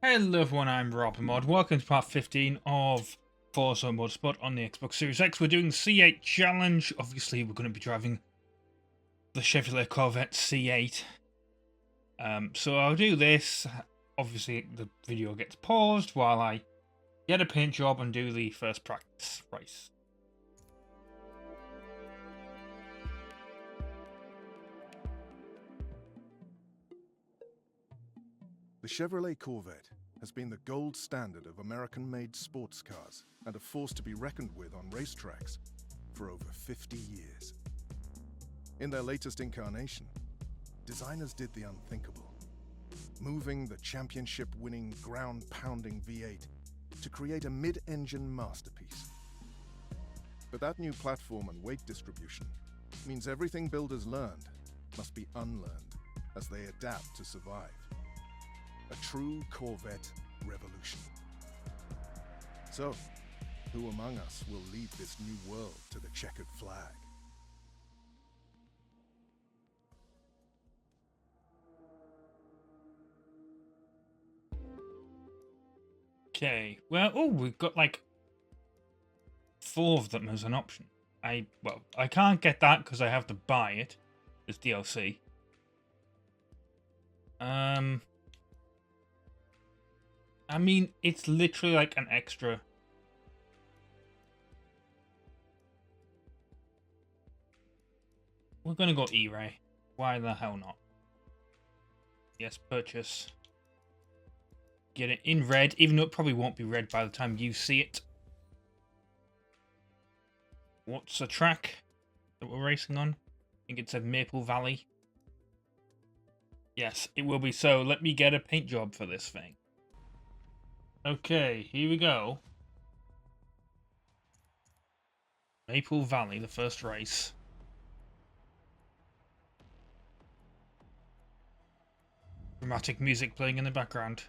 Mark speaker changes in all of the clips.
Speaker 1: Hello everyone, I'm RobtheMod. Welcome to part 15 of Forza Motorsport on the Xbox Series X. We're doing the C8 challenge. Obviously, we're going to be driving the Chevrolet Corvette C8. So I'll do this. Obviously, the video gets paused while I get a paint job and do the first practice race.
Speaker 2: The Chevrolet Corvette has been the gold standard of American-made sports cars and a force to be reckoned with on racetracks for over 50 years. In their latest incarnation, designers did the unthinkable, moving the championship-winning, ground-pounding V8 to create a mid-engine masterpiece. But that new platform and weight distribution means everything builders learned must be unlearned as they adapt to survive. A true Corvette revolution. So, who among us will lead this new world to the checkered flag?
Speaker 1: Okay, well, we've got like 4 of them as an option. I can't get that because I have to buy it as DLC. I mean, it's literally like an extra. We're gonna go E-Ray. Why the hell not? Yes, purchase. Get it in red, even though it probably won't be red by the time you see it. What's the track that we're racing on? I think it said Maple Valley. Yes, it will be so. Let me get a paint job for this thing. Okay, here we go. Maple Valley, the first race. Dramatic music playing in the background.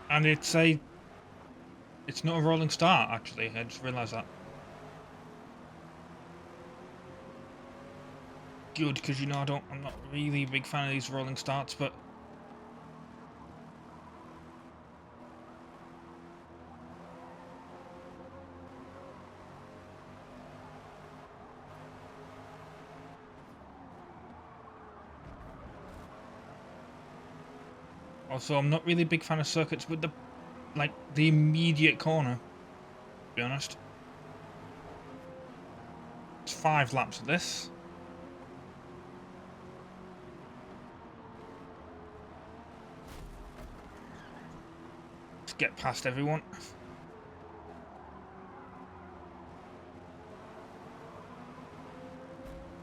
Speaker 1: And it's not a rolling start, actually. I just realised that. Good, because I'm not really a big fan of these rolling starts, but also I'm not really a big fan of circuits with the immediate corner, to be honest. It's 5 laps of this. Let's get past everyone.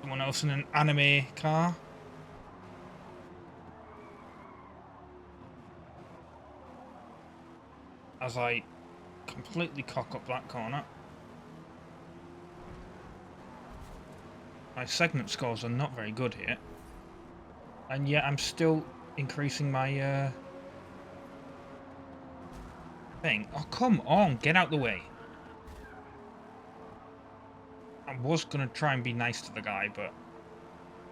Speaker 1: Someone else in an anime car. As I completely cock up that corner. My segment scores are not very good here. And yet I'm still increasing my thing. Oh, come on, get out the way. I was going to try and be nice to the guy, but,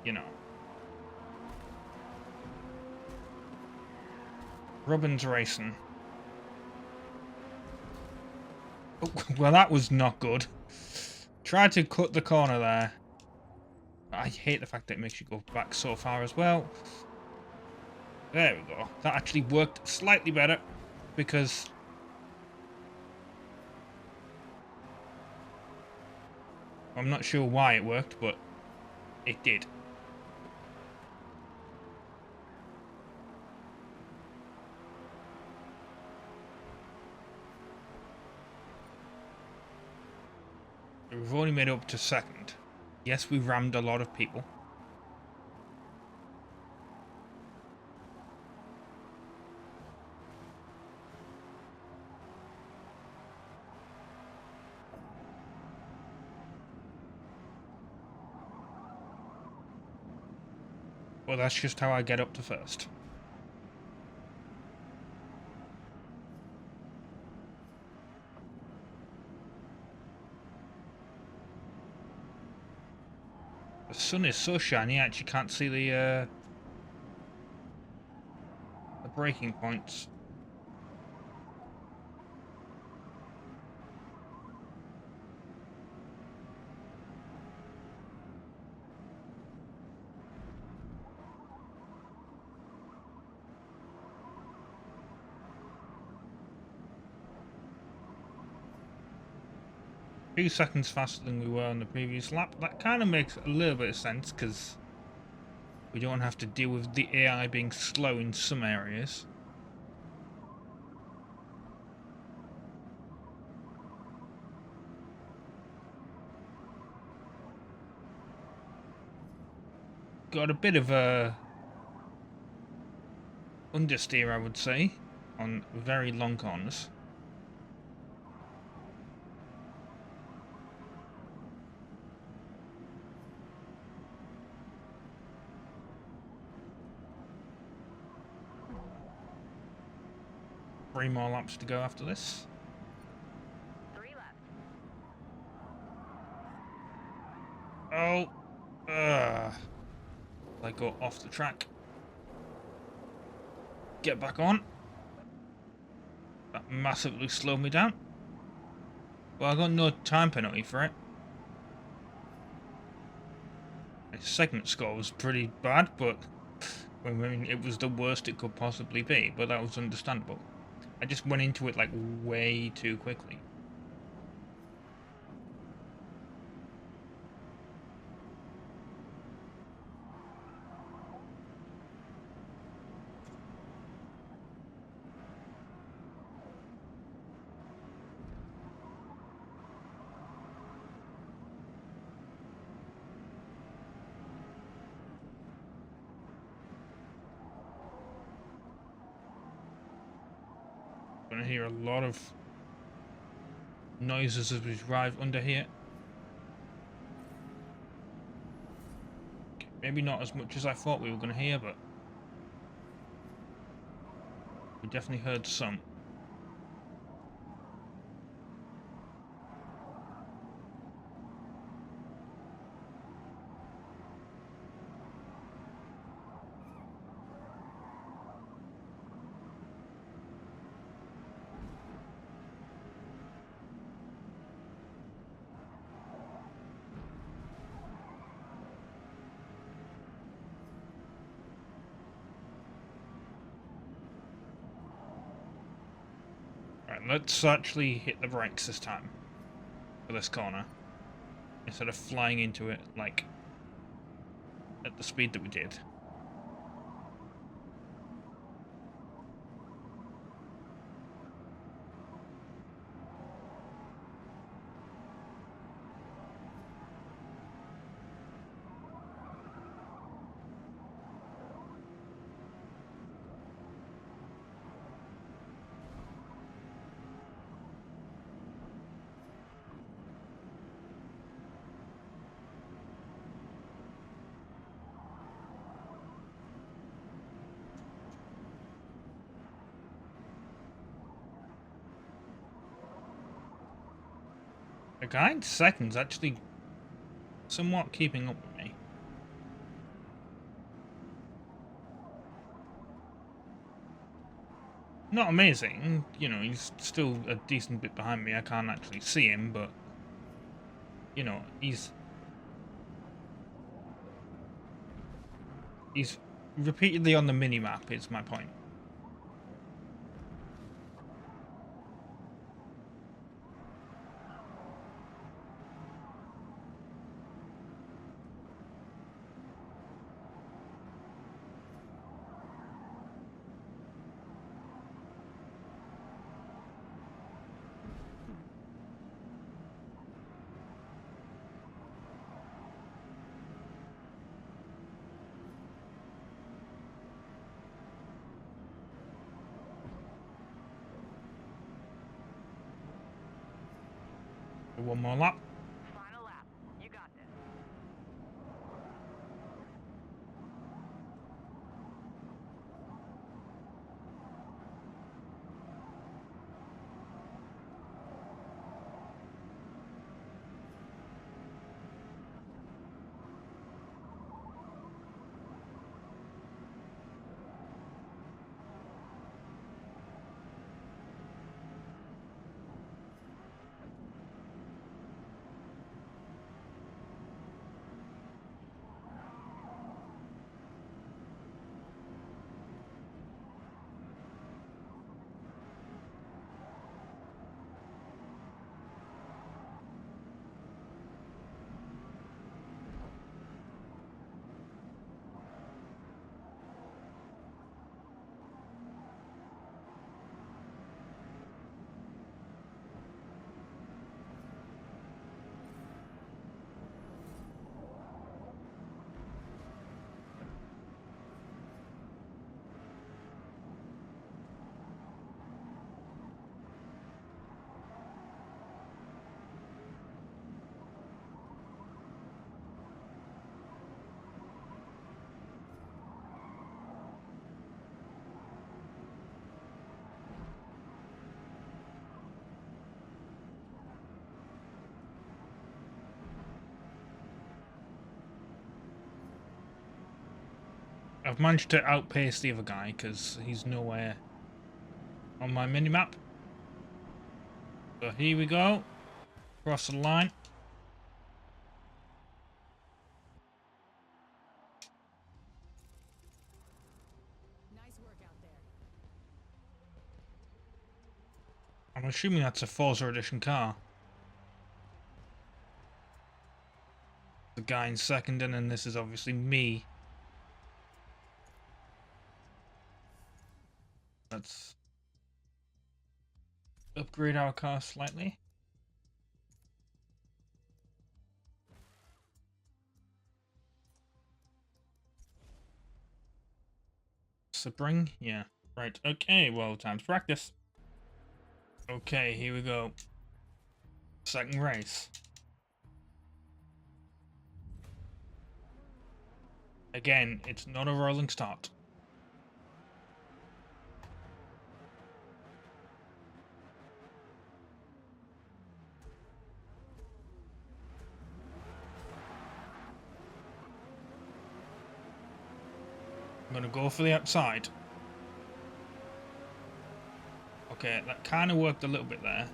Speaker 1: you know. Robin's racing. Oh, well, that was not good. Tried to cut the corner there. I hate the fact that it makes you go back so far as well. There we go. That actually worked slightly better because I'm not sure why it worked, but it did. We've only made it up to second. Yes, we rammed a lot of people. Well, that's just how I get up to first. The sun is so shiny, I actually can't see the braking points. A few seconds faster than we were on the previous lap. That kind of makes a little bit of sense because we don't have to deal with the AI being slow in some areas. Got a bit of a understeer, I would say, on very long corners. Three more laps to go after this.
Speaker 3: 3 left.
Speaker 1: Oh, I go off the track. Get back on. That massively slowed me down. Well, I got no time penalty for it. My segment score was pretty bad, but I mean, it was the worst it could possibly be, but that was understandable. I just went into it like way too quickly. Gonna hear a lot of noises as we drive under here. Maybe not as much as I thought we were gonna hear, but we definitely heard some. Right, let's actually hit the brakes this time for this corner instead of flying into it like at the speed that we did. The guy in second's actually somewhat keeping up with me. Not amazing, you know, he's still a decent bit behind me. I can't actually see him, but, you know, he's repeatedly on the mini-map, is my point. One more lap.
Speaker 3: Final lap. You got this.
Speaker 1: I've managed to outpace the other guy because he's nowhere on my minimap. So here we go. Cross the line.
Speaker 4: Nice work out there.
Speaker 1: I'm assuming that's a Forza Edition car. The guy in second, and then this is obviously me. Let's upgrade our car slightly. Spring? Yeah. Right. Okay, well, time to practice. Okay, here we go. Second race. Again, it's not a rolling start. I'm gonna go for the outside. Okay, that kind of worked a little bit there.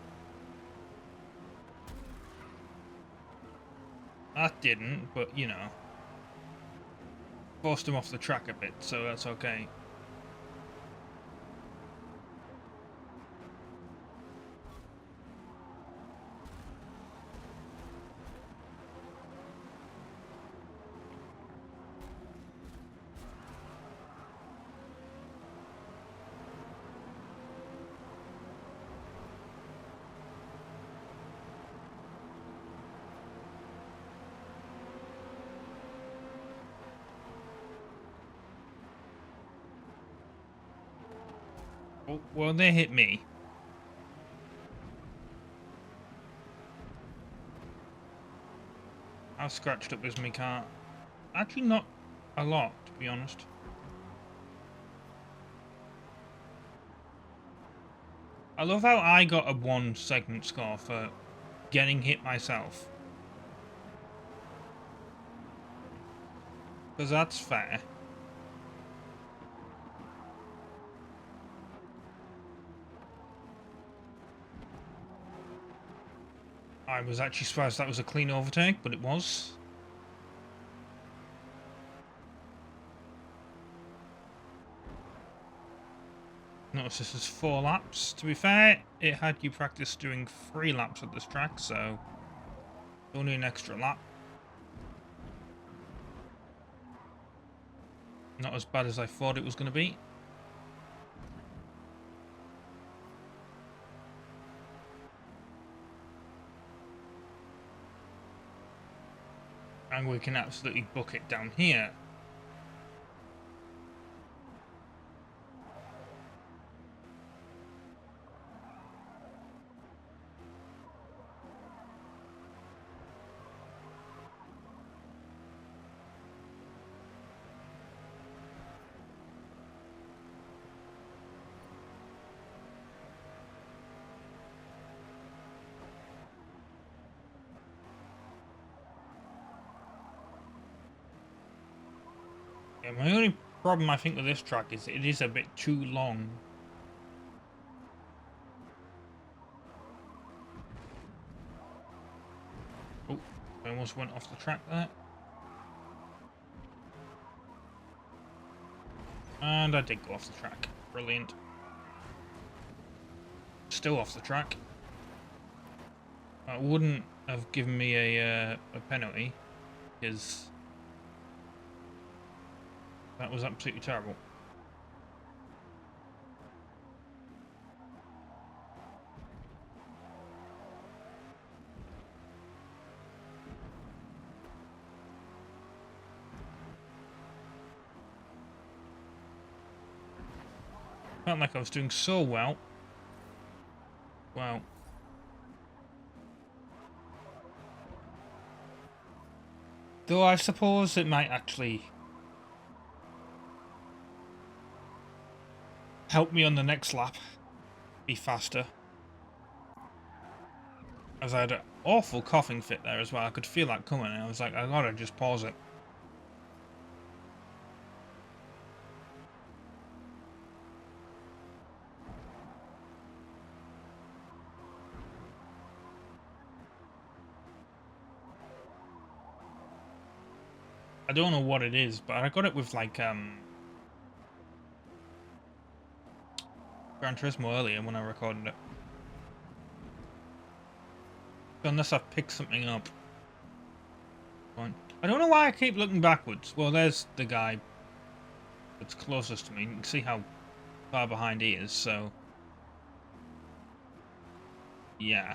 Speaker 1: That didn't, but you know. Forced him off the track a bit, so that's okay. Oh, well, they hit me. How scratched up is my car? Actually, not a lot, to be honest. I love how I got a 1 segment score for getting hit myself. Because that's fair. I was actually surprised that was a clean overtake, but it was. Notice this is 4 laps. To be fair, it had you practice doing 3 laps at this track, so only an extra lap. Not as bad as I thought it was going to be. And we can absolutely book it down here. Yeah, my only problem I think with this track is it is a bit too long. Oh, I almost went off the track there. And I did go off the track. Brilliant. Still off the track. That wouldn't have given me a penalty, because that was absolutely terrible. Felt like I was doing so well. Well. Though I suppose it might actually help me on the next lap be faster. As I had an awful coughing fit there as well. I could feel that coming and I was like, I gotta just pause it. I don't know what it is, but I got it with like Gran Turismo earlier when I recorded it. So unless I've picked something up. Fine. I don't know why I keep looking backwards. Well, there's the guy that's closest to me. You can see how far behind he is, so yeah.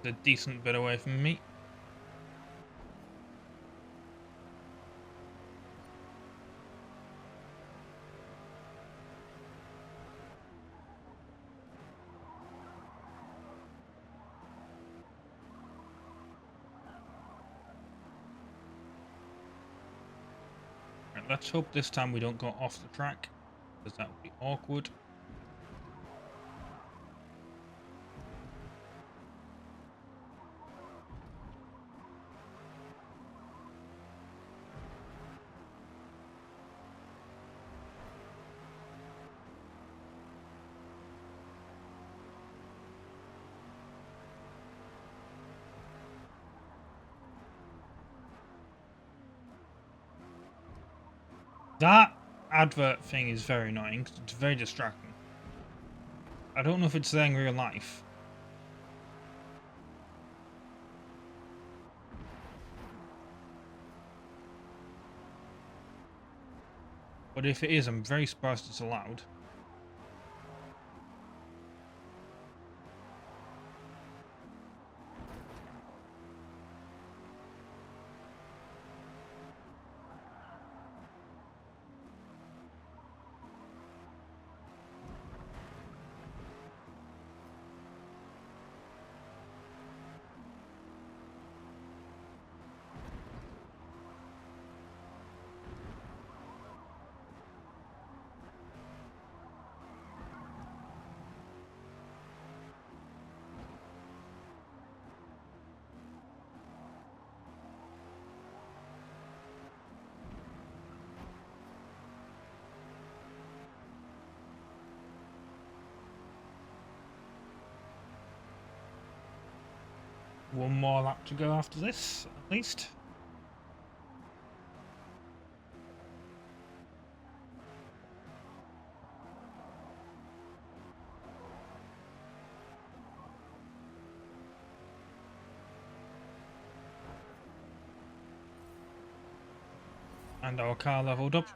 Speaker 1: A decent bit away from me. Right, let's hope this time we don't go off the track, because that would be awkward. That advert thing is very annoying. It's very distracting. I don't know if it's there in real life. But if it is, I'm very surprised it's allowed. One more lap to go after this, at least. And our car leveled up.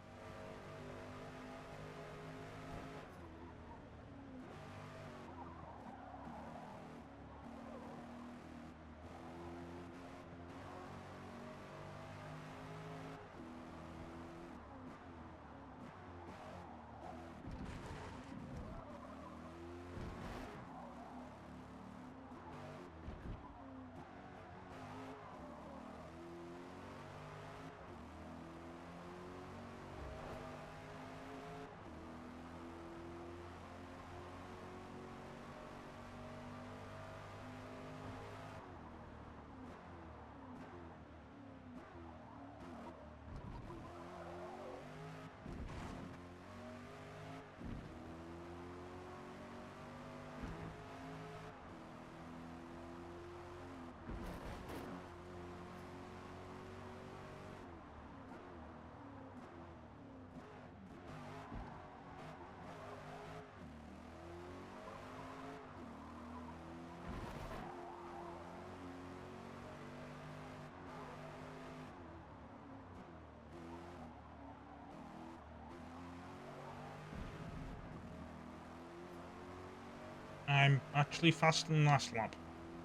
Speaker 1: I'm actually faster than last lap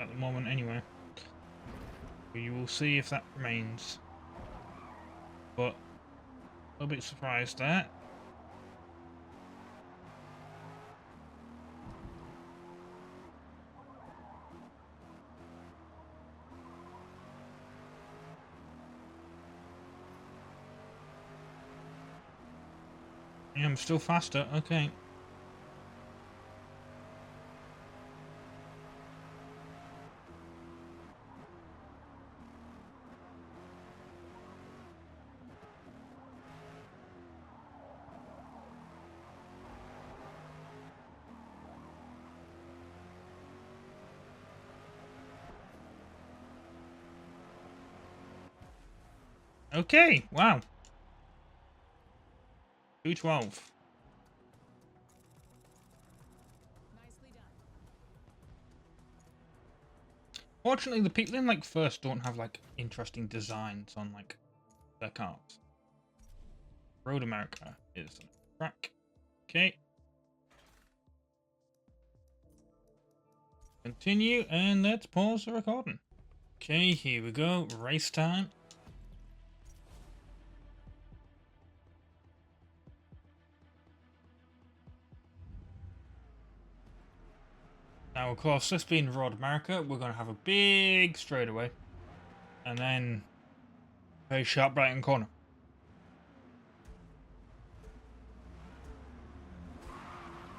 Speaker 1: at the moment anyway. We will see if that remains. But a little bit surprised there. Yeah, I'm still faster, okay. Okay, wow. 212.
Speaker 4: Nicely done.
Speaker 1: Fortunately, the people in like first don't have like interesting designs on like their cars. Road America is a track. Okay. Continue, and let's pause the recording. Okay, here we go. Race time. Now, of course, this being Road America, we're going to have a big straightaway. And then very sharp right-hand corner.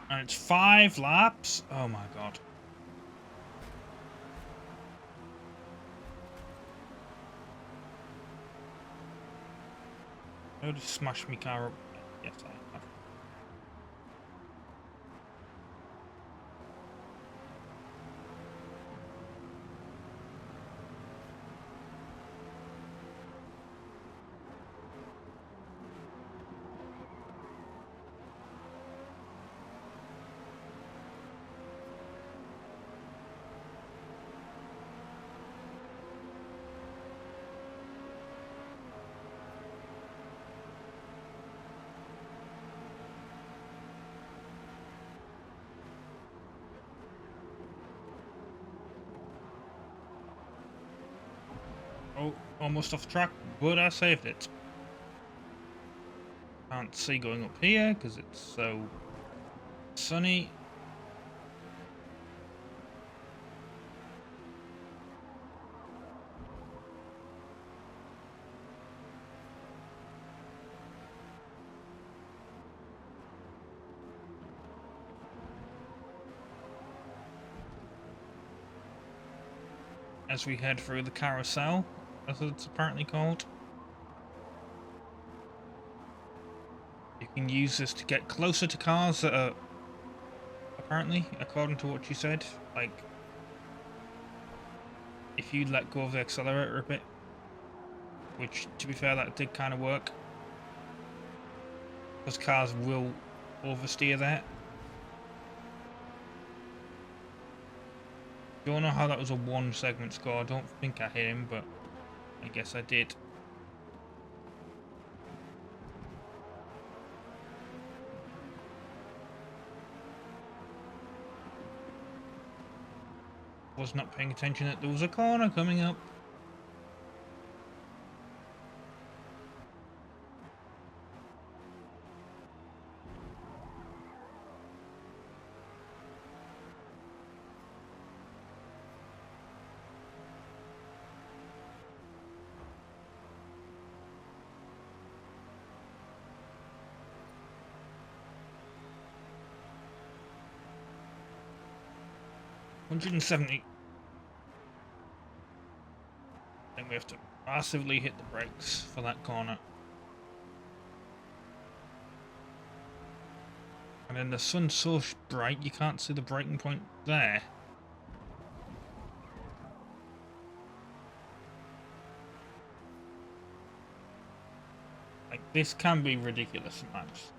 Speaker 1: And it's 5 laps. Oh my god. I just smashed my car up. Yes, I have. Oh, almost off track, but I saved it. Can't see going up here because it's so sunny. As we head through the carousel, as it's apparently called. You can use this to get closer to cars that are, apparently, according to what you said, like, if you let go of the accelerator a bit, which, to be fair, that did kind of work, because cars will oversteer that. Don't know how that was a 1 segment score. I don't think I hit him, but I guess I did. Was not paying attention that there was a corner coming up. $170. Then we have to massively hit the brakes for that corner. And then the sun's so bright you can't see the braking point there. Like, this can be ridiculous sometimes.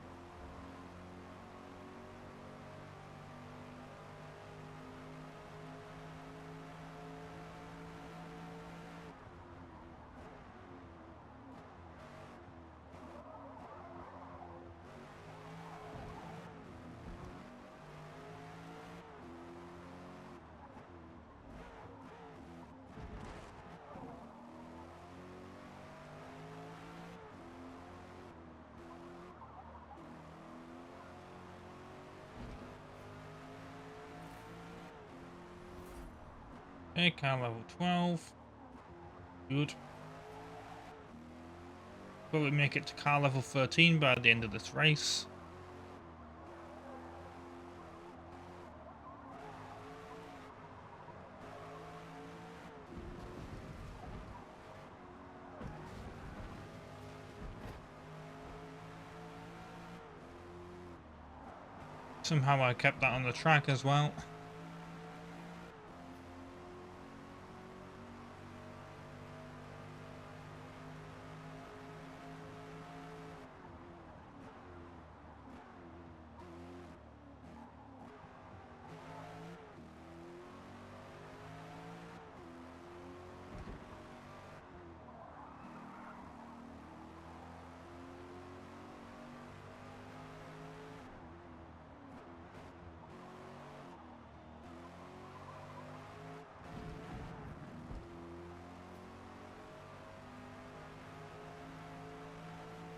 Speaker 1: Okay, car level 12. Good. Probably make it to car level 13 by the end of this race. Somehow I kept that on the track as well.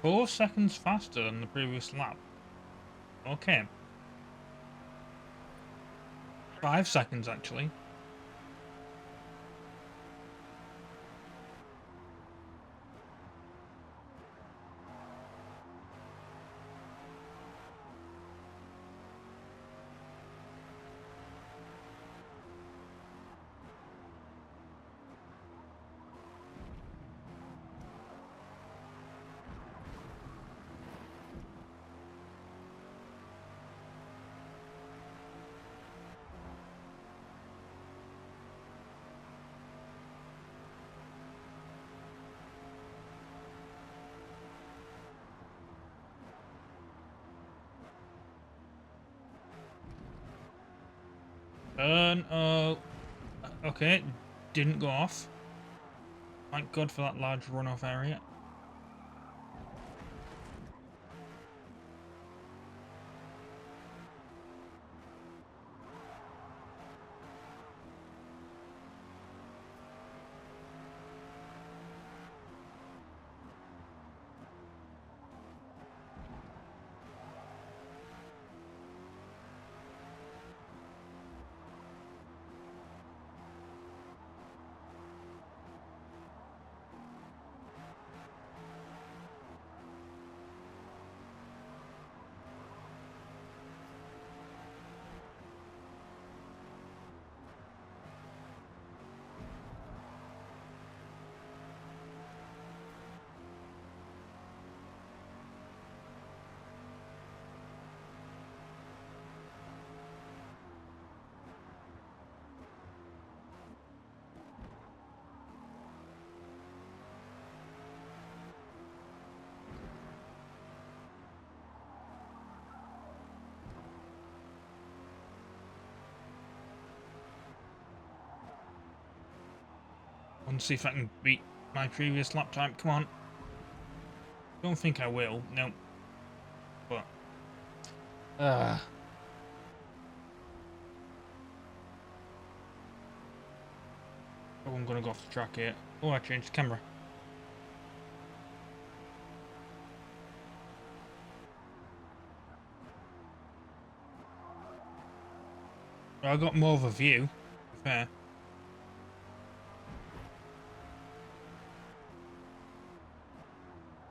Speaker 1: 4 seconds faster than the previous lap. Okay. 5 seconds actually. Oh, okay, didn't go off. Thank God for that large runoff area. Want to see if I can beat my previous lap time. Come on. Don't think I will. No. But. Oh, I'm gonna go off the track here. Oh, I changed the camera. Well, I got more of a view. To be fair.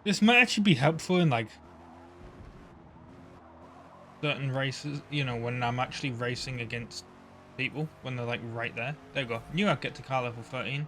Speaker 1: This might actually be helpful in like certain races, you know, when I'm actually racing against people, when they're like right there. There you go. Knew I'd get to car level 13.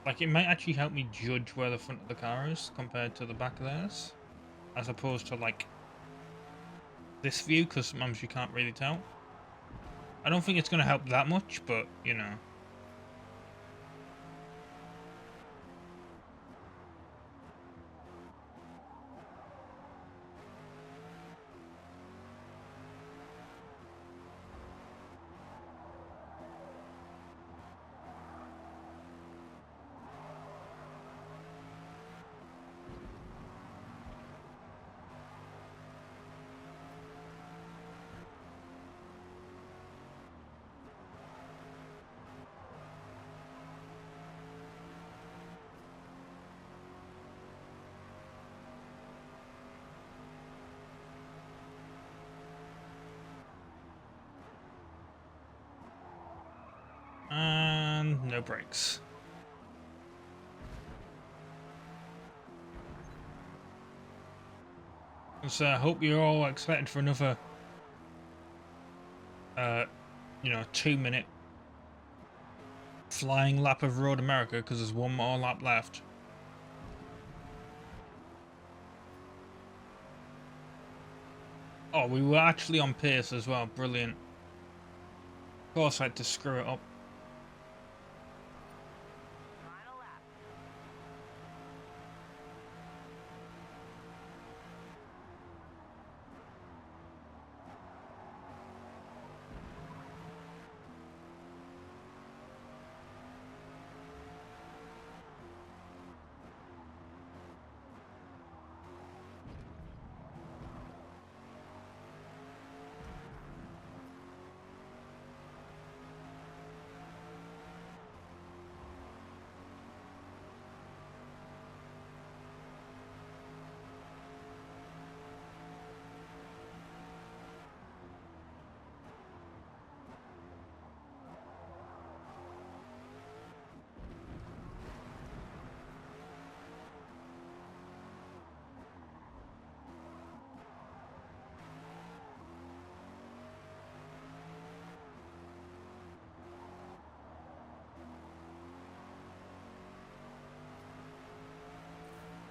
Speaker 1: Like, it might actually help me judge where the front of the car is compared to the back of theirs, as opposed to like this view, because sometimes you can't really tell. I don't think it's going to help that much, but you know. And no brakes. So I hope you're all excited for another, you know, 2-minute flying lap of Road America, because there's one more lap left. Oh, we were actually on pace as well. Brilliant. Of course, I had to screw it up.
Speaker 3: Final lap.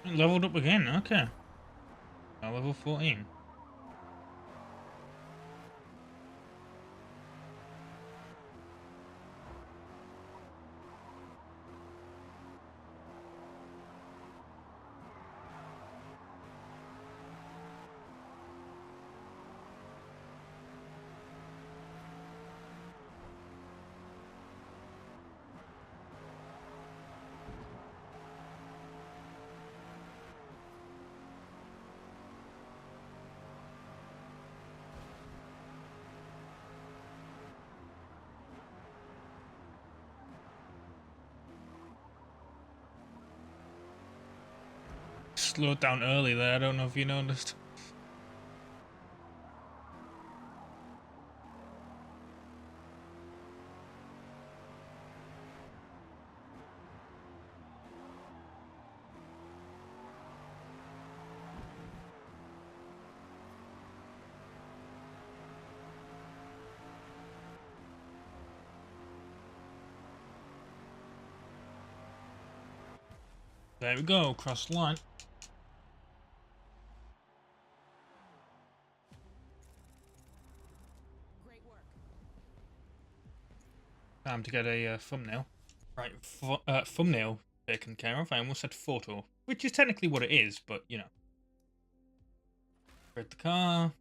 Speaker 1: Leveled up again, okay. Now level 14. Slowed down early there, I don't know if you noticed. There we go, cross the line.
Speaker 4: Great work.
Speaker 1: Time to get a thumbnail. Right, thumbnail taken care of. I almost said photo, which is technically what it is, but you know. Read the car.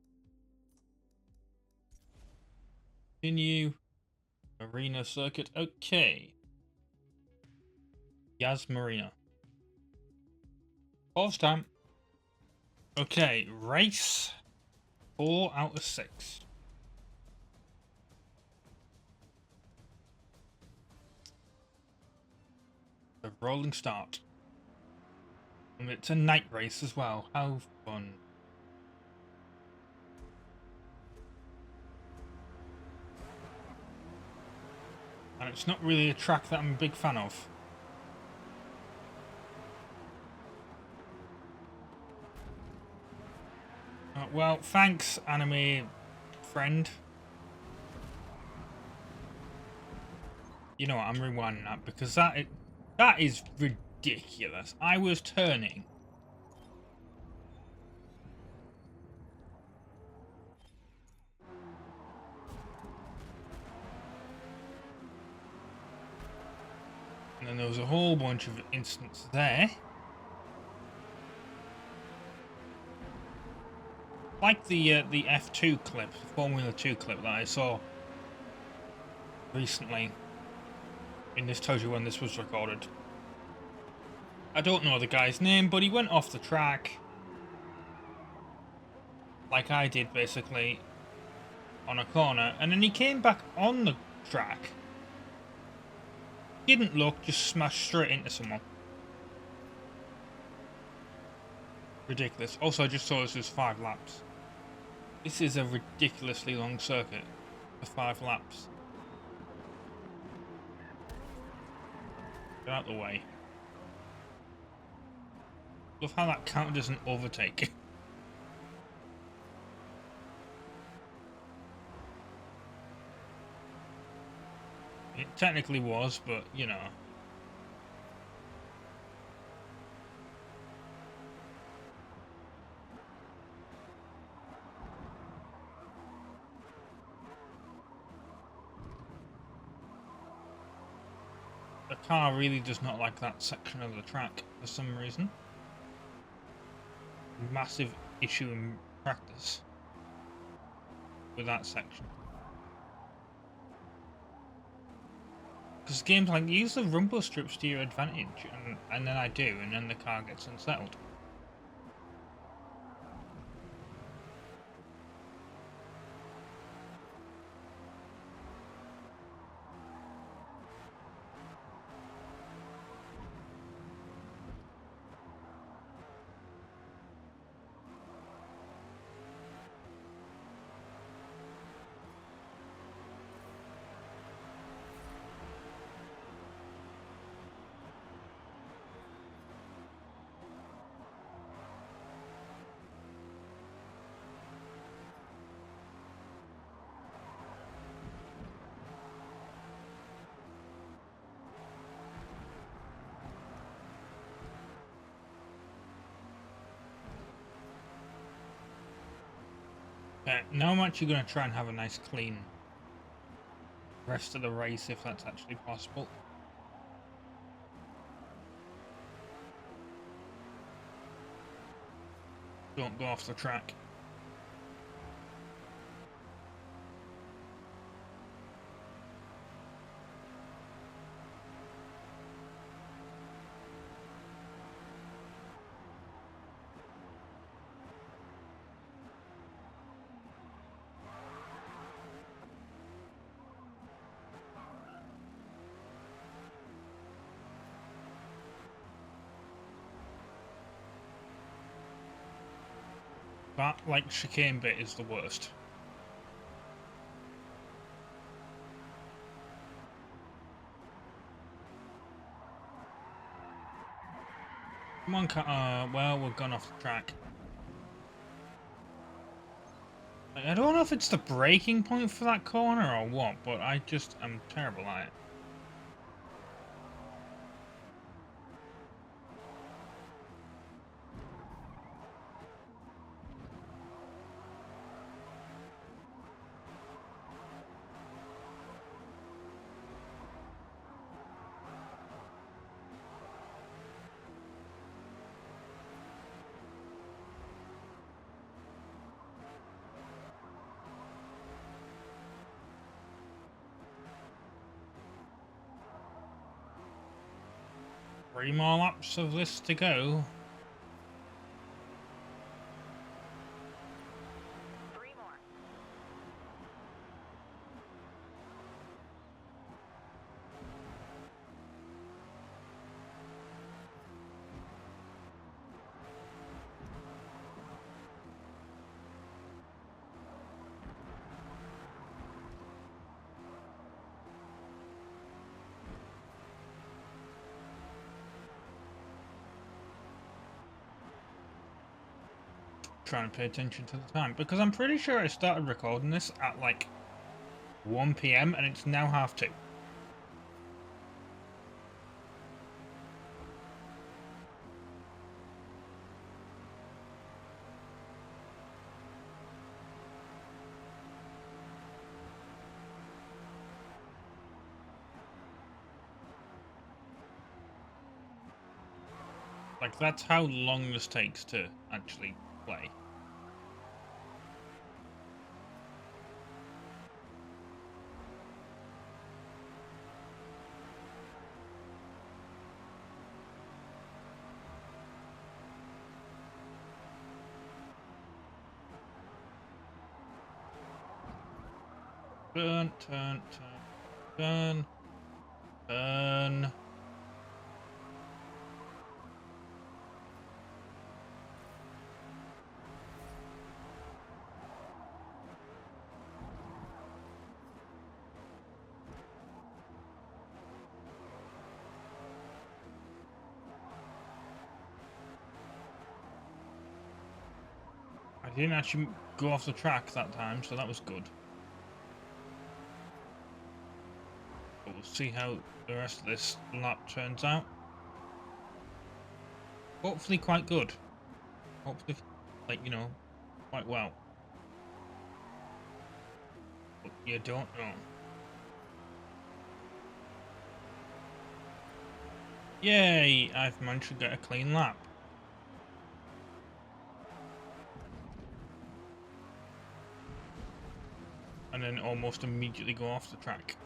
Speaker 1: Continue. Marina circuit. Okay. Yas Marina. Pause time. Okay, race. 4 out of 6. A rolling start. And it's a night race as well. How fun. And it's not really a track that I'm a big fan of. Well, thanks, anime friend. You know what, I'm rewinding that because that is ridiculous. I was turning. And then there was a whole bunch of incidents there. Like the F2 clip, the Formula 2 clip that I saw recently. And this tells you when this was recorded. I don't know the guy's name, but he went off the track. Like I did, basically. On a corner. And then he came back on the track. Didn't look, just smashed straight into someone. Ridiculous. Also, I just saw this was 5 laps. This is a ridiculously long circuit for 5 laps. Get out of the way. Love how that counter doesn't overtake. It technically was, but you know. The car really does not like that section of the track for some reason. Massive issue in practice with that section. Because games like use the rumble strips to your advantage, and then I do, and then the car gets unsettled. Now I'm actually going to try and have a nice clean rest of the race if that's actually possible. Don't go off the track. That, like, chicane bit is the worst. Come on, well, we've gone off the track. Like, I don't know if it's the braking point for that corner or what, but I just am terrible at it. Three more laps of this to go.
Speaker 3: 3 more.
Speaker 1: Trying to pay attention to the time because I'm pretty sure I started recording this at like 1 PM and it's now 2:30. Like, that's how long this takes to actually play. Turn, turn, turn, turn, turn. I didn't actually go off the track that time, so that was good. But we'll see how the rest of this lap turns out. Hopefully quite good. Hopefully, like, you know, quite well. But you don't know. Yay! I've managed to get a clean lap. And then almost immediately go off the track.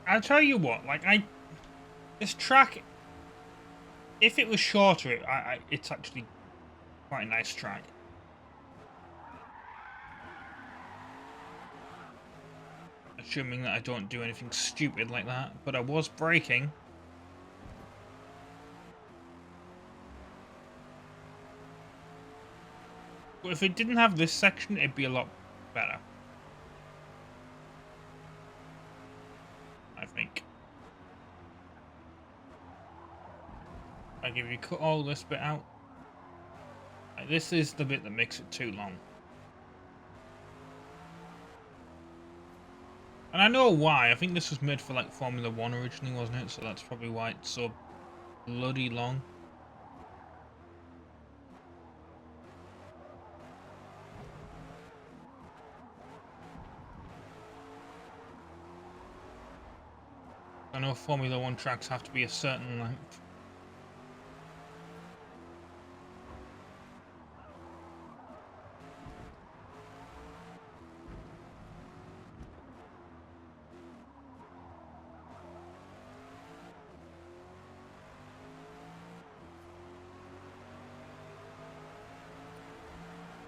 Speaker 1: I'll tell you what, like, this track, if it was shorter, it's actually quite a nice track. Assuming that I don't do anything stupid like that, but I was braking. But if it didn't have this section, it'd be a lot better. I think. Like if you cut all this bit out, like this is the bit that makes it too long. And I know why. I think this was made for like Formula 1 originally, wasn't it? So that's probably why it's so bloody long. I know Formula 1 tracks have to be a certain length.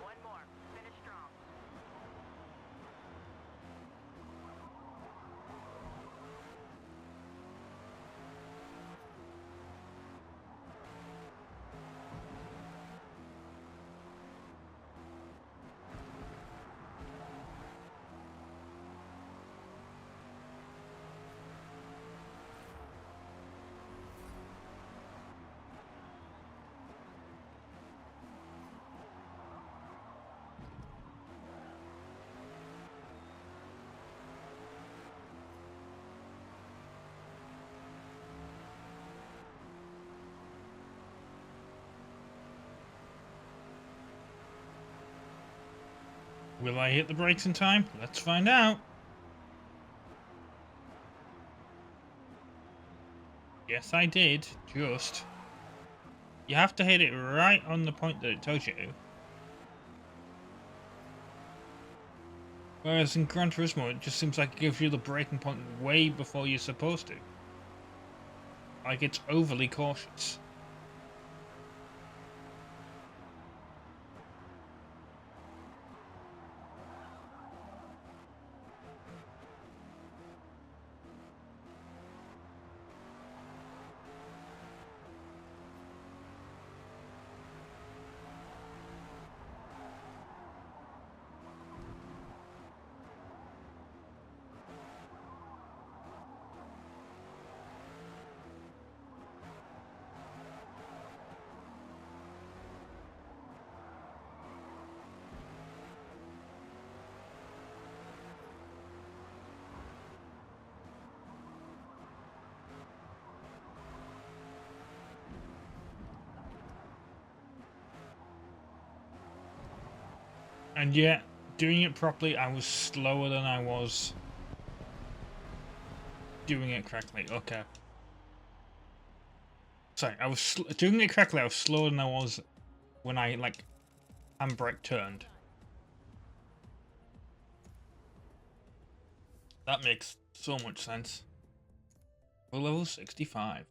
Speaker 3: One more. Finish strong.
Speaker 1: Will I hit the brakes in time? Let's find out. Yes, I did. Just. You have to hit it right on the point that it tells you to. Whereas in Gran Turismo, it just seems like it gives you the braking point way before you're supposed to. Like it's overly cautious. And yet, doing it properly, I was slower than I was doing it correctly. Okay. Sorry, I was doing it correctly. I was slower than I was when I like handbrake turned. That makes so much sense. We're level 65.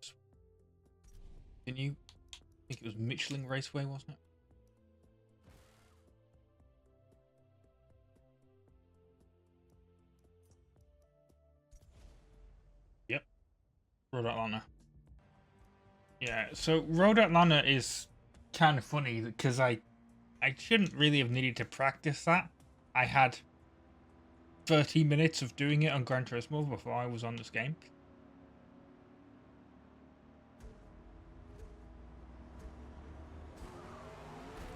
Speaker 1: Can you? I think it was Michelin Raceway, wasn't it? Yep. Road Atlanta. Yeah, so Road Atlanta is kind of funny because I shouldn't really have needed to practice that. I had 30 minutes of doing it on Gran Turismo before I was on this game.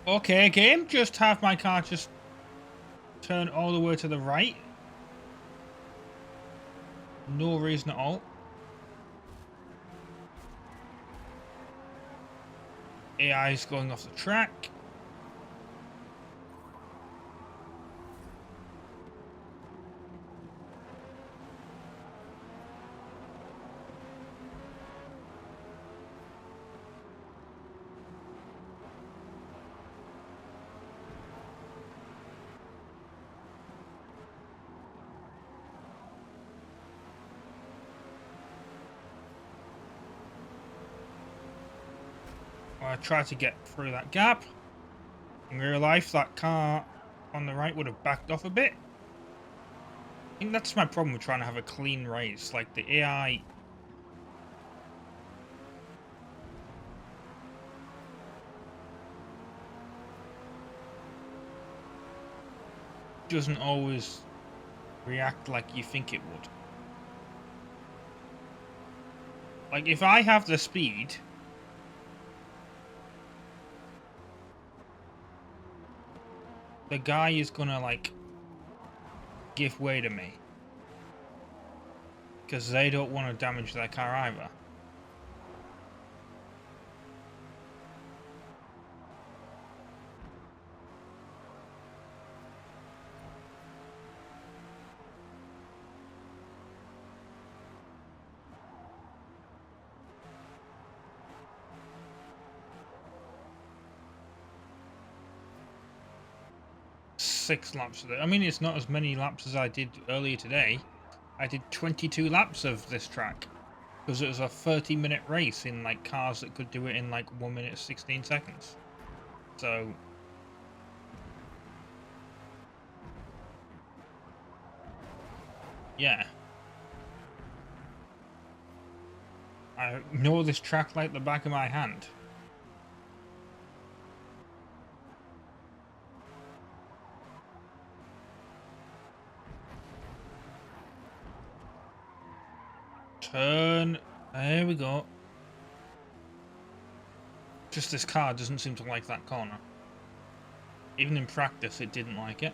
Speaker 1: Okay, game, just have my car just turn all the way to the right. No reason at all. AI is going off the track. I tried to get through that gap. In real life, that car on the right would have backed off a bit. I think that's my problem with trying to have a clean race. Like, the AI... doesn't always react like you think it would. Like, if I have the speed, the guy is gonna, like, give way to me. Because they don't want to damage their car either. Six laps of it. I mean, it's not as many laps as I did earlier today. I did 22 laps of this track because it was a 30-minute race in like cars that could do it in like 1 minute 16 seconds. So yeah, I know this track like the back of my hand. Turn. There we go. Just this car doesn't seem to like that corner. Even in practice, it didn't like it.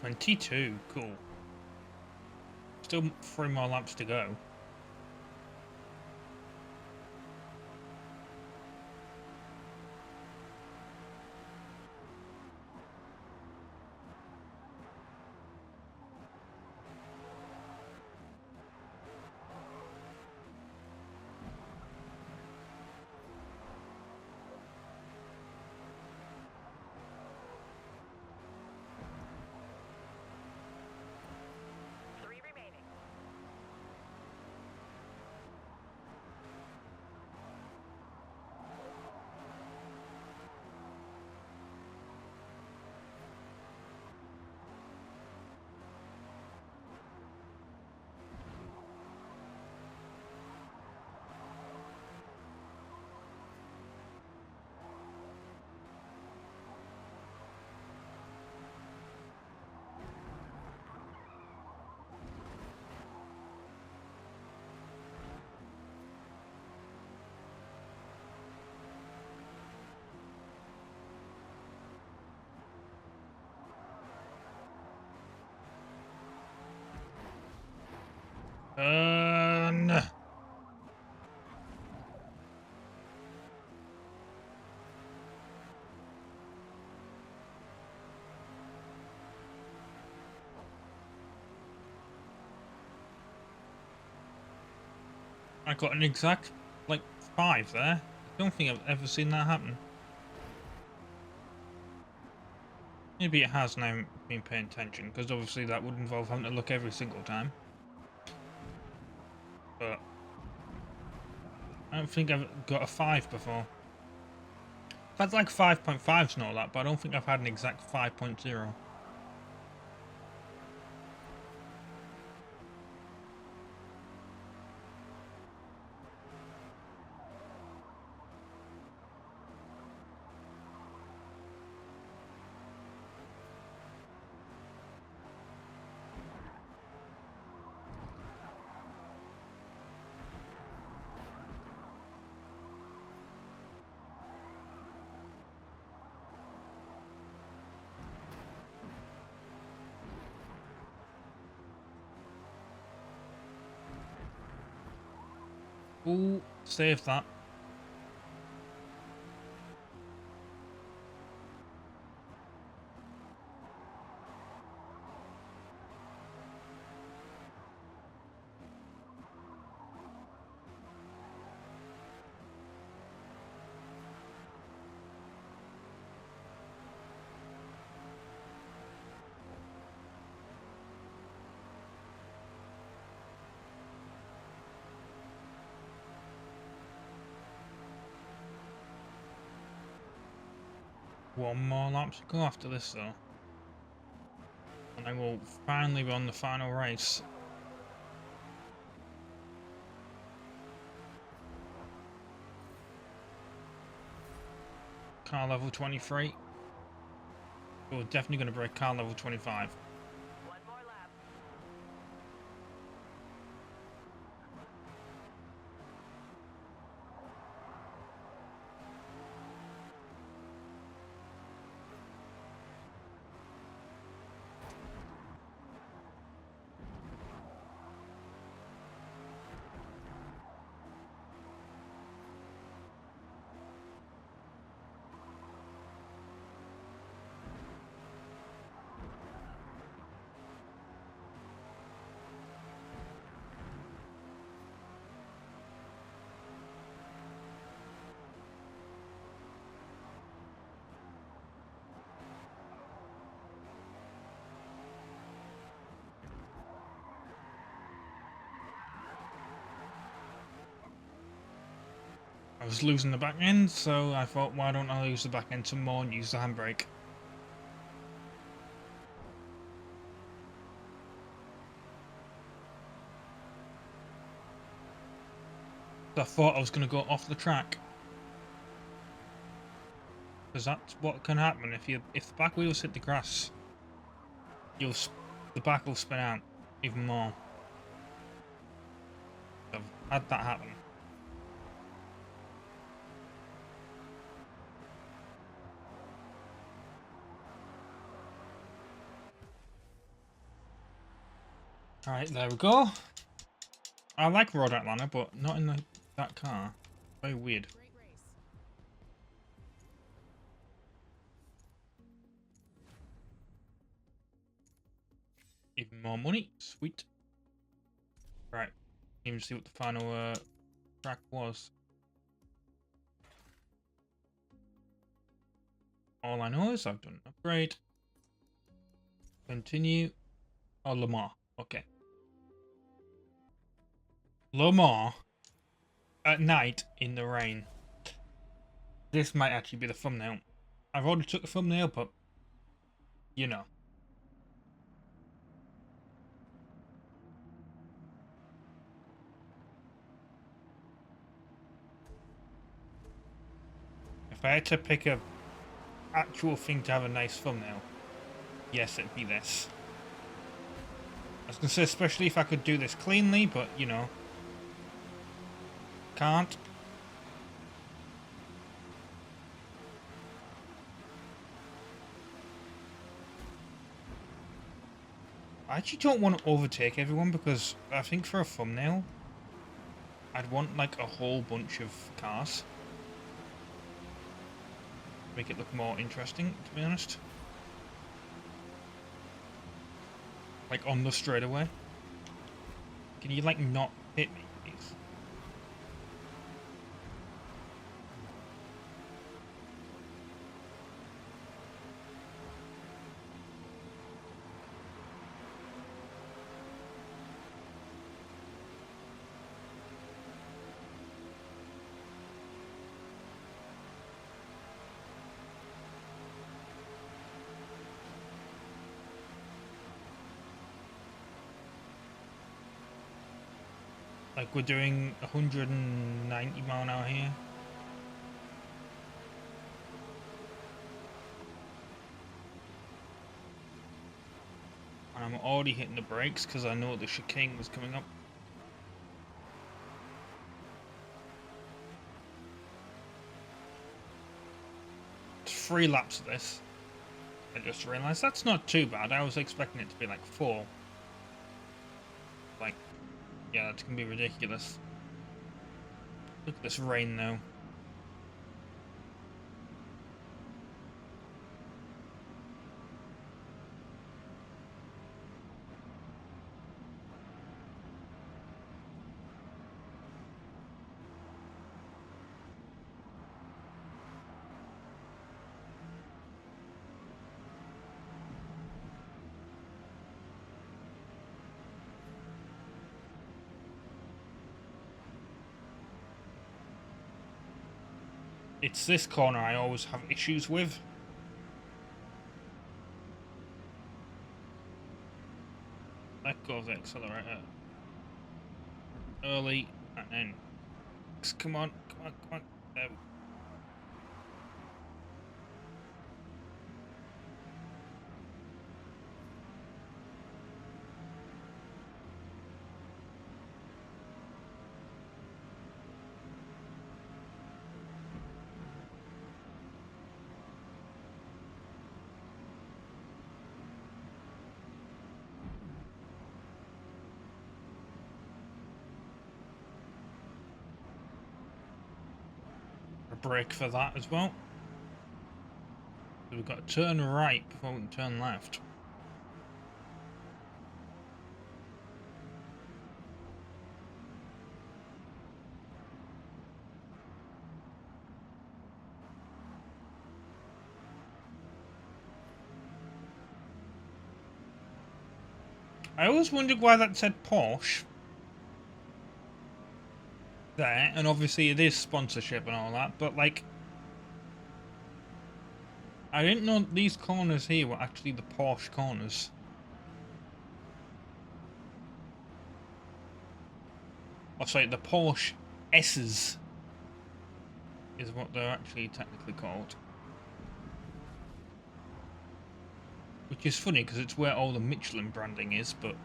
Speaker 1: "22, cool. Still 3 more laps to go."
Speaker 3: Three remaining.
Speaker 1: Turn. I got an exact, like, 5 there. I don't think I've ever seen that happen. Maybe it has now been paying attention, because obviously that would involve having to look every single time. But I don't think I've got a 5 before. I've had like 5.5s and all that, but I don't think I've had an exact 5.0. Ooh, save that. One more lap to go after this though. And I will finally be on the final race. Car level 23. We're definitely going to break car level 25.
Speaker 3: One more lap.
Speaker 1: I was losing the back end, so I thought, why don't I use the back end some more and use the handbrake? I thought I was going to go off the track. Because that's what can happen if the back wheels hit the grass. The back will spin out even more. I've had that happen. Alright, there we go. I like Road Atlanta, but not in that car. Very weird.
Speaker 4: Great race.
Speaker 1: Even more money. Sweet. Right. Even see what the final track was. All I know is I've done an upgrade. Continue. Oh, Le Mans. Okay. Le Mans at night in the rain. This might actually be the thumbnail. I've already took the thumbnail, but you know. If I had to pick a actual thing to have a nice thumbnail, yes, it'd be this. I was gonna say, especially if I could do this cleanly, but you know, can't. I actually don't want to overtake everyone because I think for a thumbnail, I'd want like a whole bunch of cars. Make it look more interesting, to be honest. Like on the straightaway. Can you like not hit me, please? Like we're doing 190 mile an hour here. And I'm already hitting the brakes because I know the chicane was coming up. It's 3 laps of this. I just realised that's not too bad. I was expecting it to be like 4. Like, yeah, that's gonna be ridiculous. Look at this rain though. It's this corner I always have issues with. Let go of the accelerator. Early and then. Come on, come on, come on. There we go. A brake for that as well. So we've got to turn right before we can turn left. I always wondered why that said Porsche there, and obviously it is sponsorship and all that, but like, I didn't know these corners here were actually the Porsche corners. Oh, sorry, the Porsche S's is what they're actually technically called. Which is funny because it's where all the Michelin branding is, but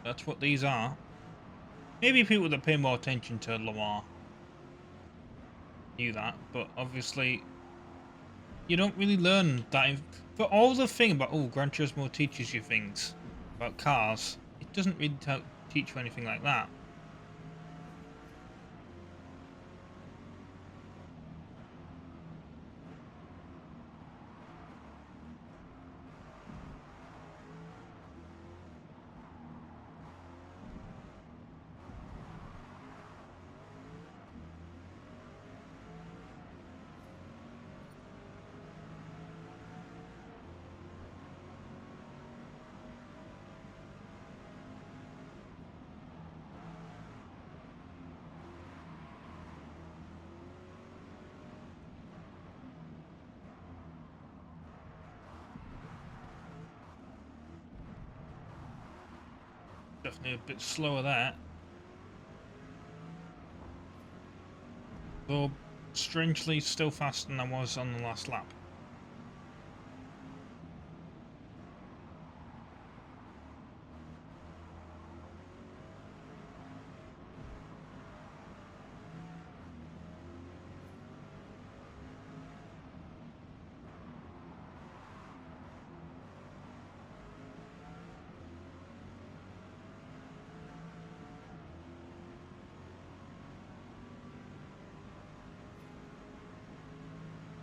Speaker 1: that's what these are. Maybe people that pay more attention to Loire knew that, but obviously you don't really learn that. For all the thing about, oh, Gran Turismo teaches you things about cars, it doesn't really teach you anything like that. Definitely a bit slower there. Though, strangely, still faster than I was on the last lap.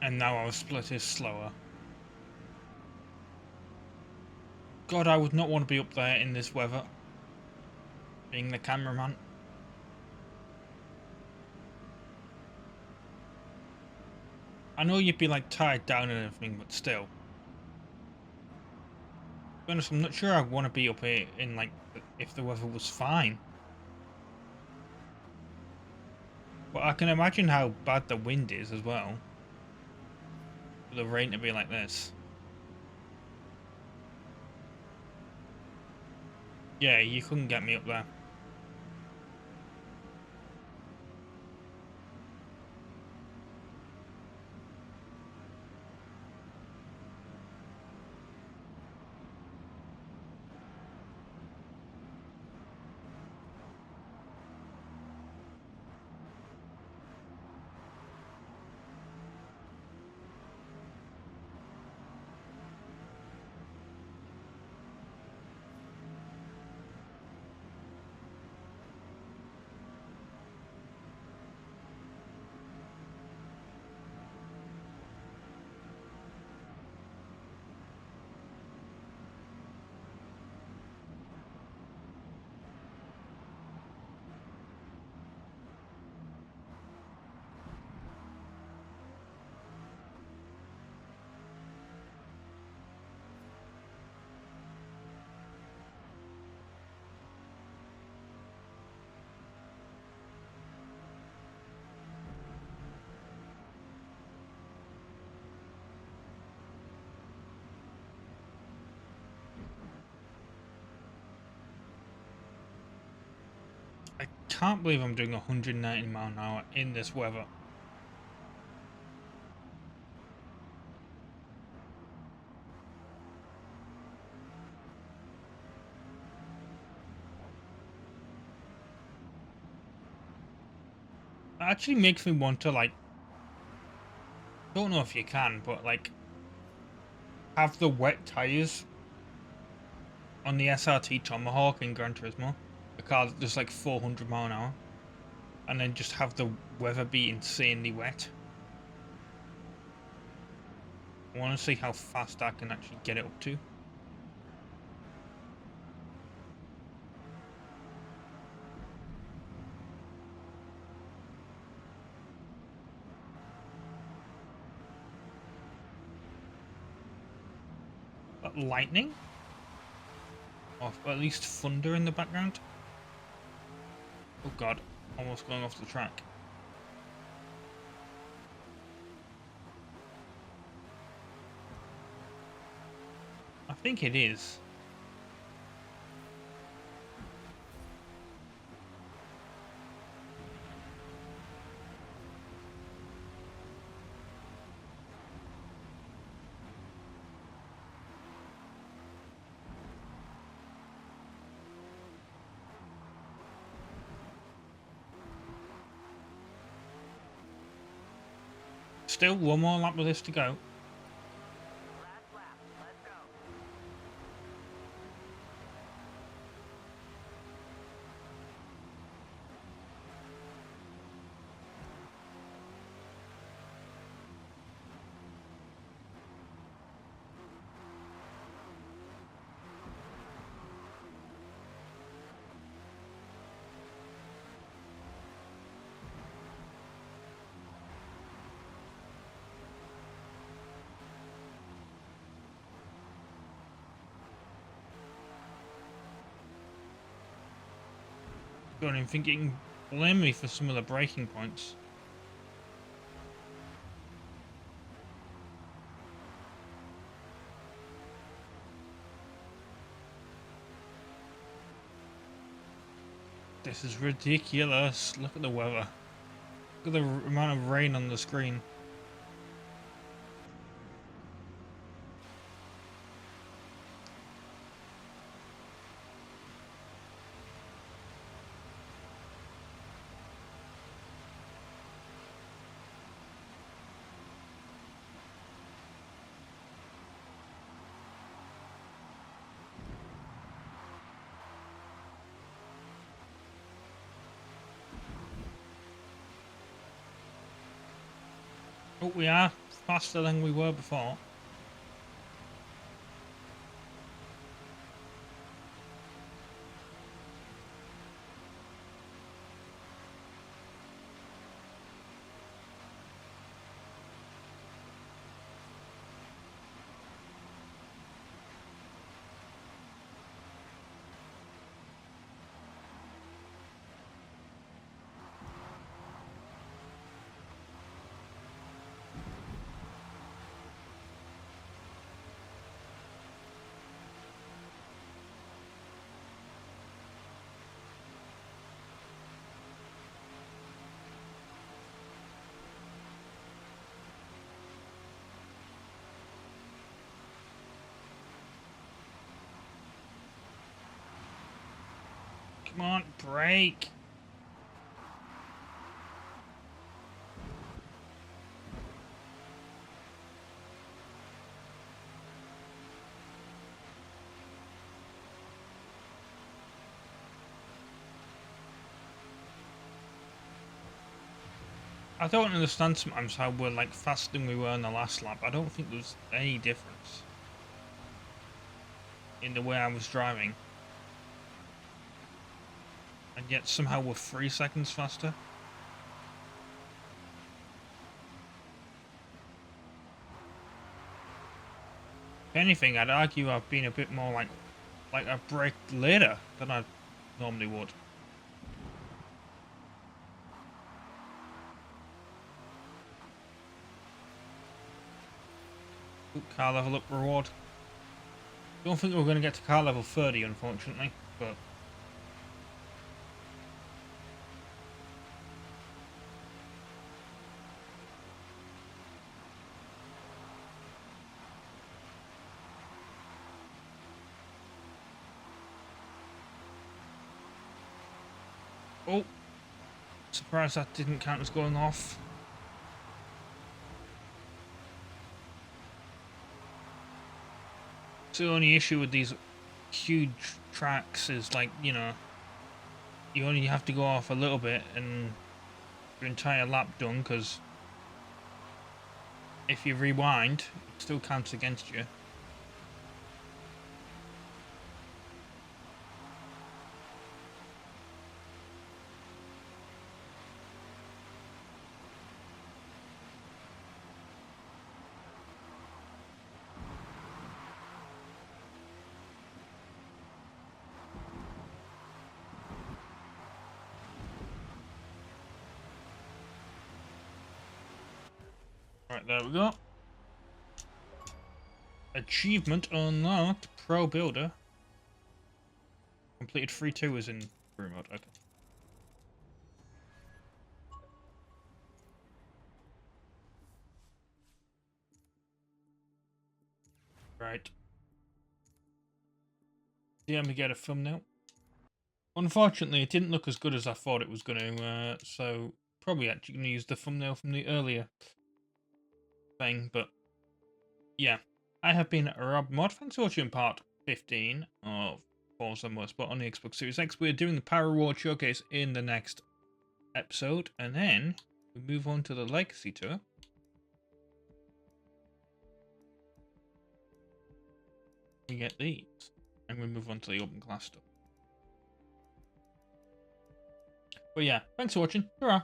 Speaker 1: And now our split is slower. God, I would not want to be up there in this weather. Being the cameraman. I know you'd be like tied down and everything, but still. To be honest, I'm not sure I want to be up here in like, if the weather was fine. But I can imagine how bad the wind is as well. For the rain to be like this. Yeah, you couldn't get me up there. can't believe I'm doing 190 mile an hour in this weather. It actually makes me want to, like, don't know if you can, but like have the wet tires on the SRT Tomahawk in Gran Turismo, a car that does like 400 mile an hour, and then just have the weather be insanely wet. I want to see how fast I can actually get it up to. Lightning? Or at least thunder in the background? Oh god, almost going off the track. I think it is. Still one more lap of this to go.
Speaker 3: Last lap. Let's go.
Speaker 1: Don't even think you can blame me for some of the braking points. This is ridiculous. Look at the weather. Look at the amount of rain on the screen. Oh, we are faster than we were before. Come on, brake. I don't understand sometimes how we're like faster than we were in the last lap. I don't think there's any difference in the way I was driving. And yet somehow we're 3 seconds faster. If anything, I'd argue I've been a bit more like I've braked later than I normally would. Ooh, car level up reward. Don't think we're going to get to car level 30, unfortunately, but Oh, surprised that didn't count as going off. So the only issue with these huge tracks is, like, you know, you only have to go off a little bit and your entire lap done, because if you rewind, it still counts against you. Right, there we go. Achievement unlocked. Pro Builder. Completed 3 tours in career mode. Okay. Right. Yeah, let me get a thumbnail. Unfortunately, it didn't look as good as I thought it was going to, so probably actually going to use the thumbnail from the earlier thing, but yeah. I have been RobtheMod. Thanks for watching part 15 of Forza Motorsport on the Xbox Series X. We're doing the Power Award Showcase in the next episode, and then we move on to the Legacy Tour. We get these, and we move on to the Open Class stuff. But yeah, thanks for watching. Hurrah!